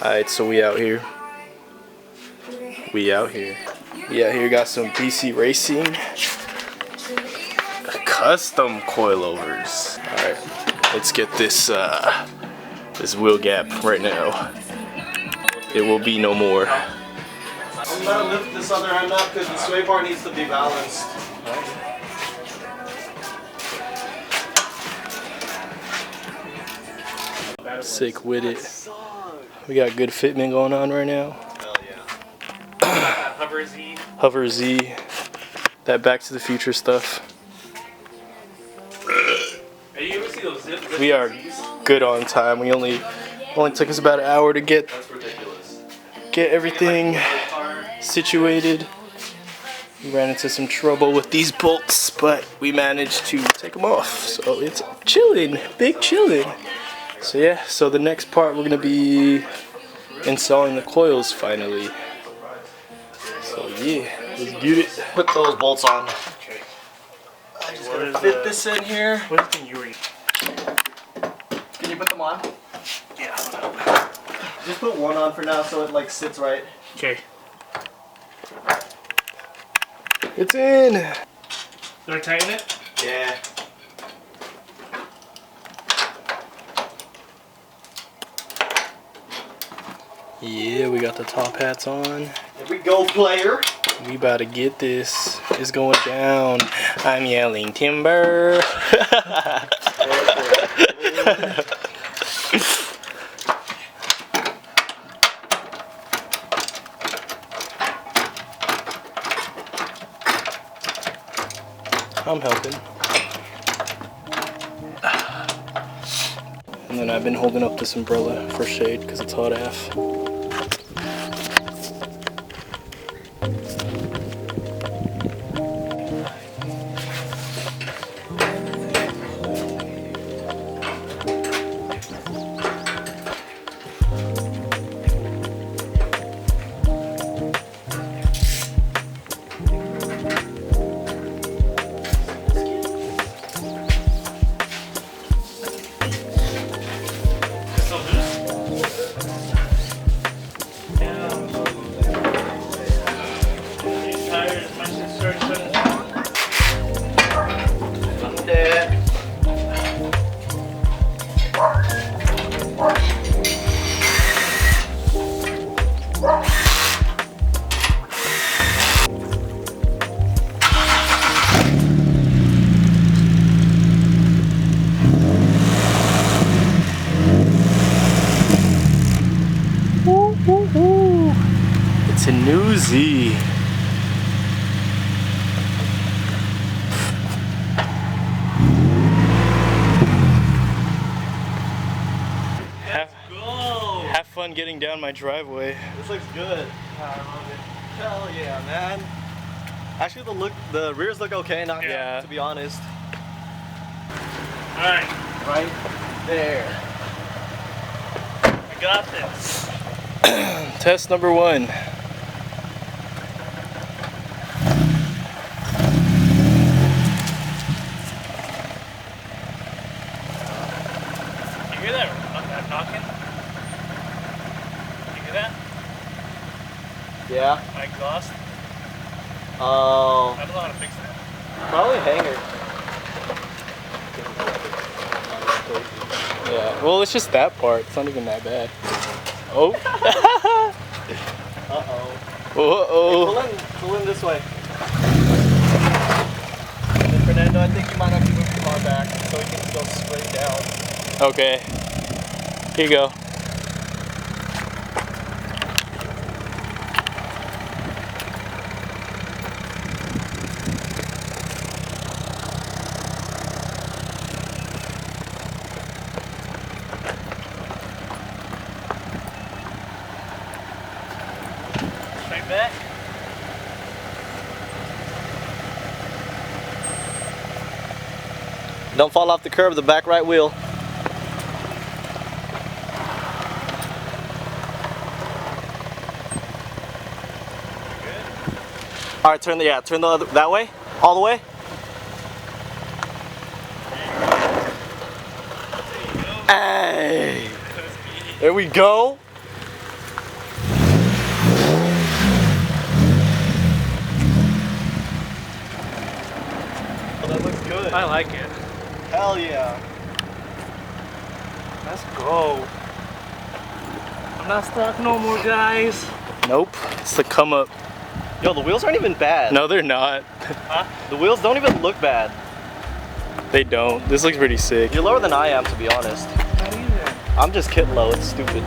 Alright, so we out here. We out here. Got some PC Racing. Custom coilovers. Alright, let's get this this wheel gap right now. It will be no more. I'm gonna lift this other end up because the sway bar needs to be balanced. Sick with it. We got good fitment going on right now. Hell yeah. Hover Z. That Back to the Future stuff. We are good on time. We only took us about an hour to get everything situated. We ran into some trouble with these bolts, but we managed to take them off. So it's chilling, big chilling. So yeah, so the next part we're gonna be installing the coils finally. So yeah, let's get it. Put those bolts on. Okay. I just gotta fit this in here. What is the thing you were? Can you put them on? Yeah. Just put one on for now so it like sits right. Okay. It's in. Do I tighten it? Yeah. Yeah, we got the top hats on. Here we go, player. We about to get this. It's going down. I'm yelling timber. I'm helping. And then I've been holding up this umbrella for shade because it's hot AF. It's a new Z. Have fun getting down my driveway. This looks good. I love it. Hell yeah, man. Actually, the rears look okay, not Yeah. to be honest. Alright, Right there. I got this. Test number 1. You hear that knocking? You hear that? Yeah. My exhaust? Oh. I don't know how to fix that. Probably hanger. Yeah, well, it's just that part. It's not even that bad. Oh. Uh-oh. Uh-oh. Hey, pull in this way. And Fernando, I think you might have to move the car back so we can go straight down. Okay. Here you go. Straight back. Don't fall off the curb, the back right wheel. All right, turn the other that way, all the way. Hey, there we go. that looks good. I like it. Hell yeah. Let's go. I'm not stuck no more, guys. Nope, it's the come up. Yo, the wheels aren't even bad. No, they're not. Huh? The wheels don't even look bad. They don't. This looks pretty sick. You're lower than I am, to be honest. Not even. I'm just kid low, it's stupid.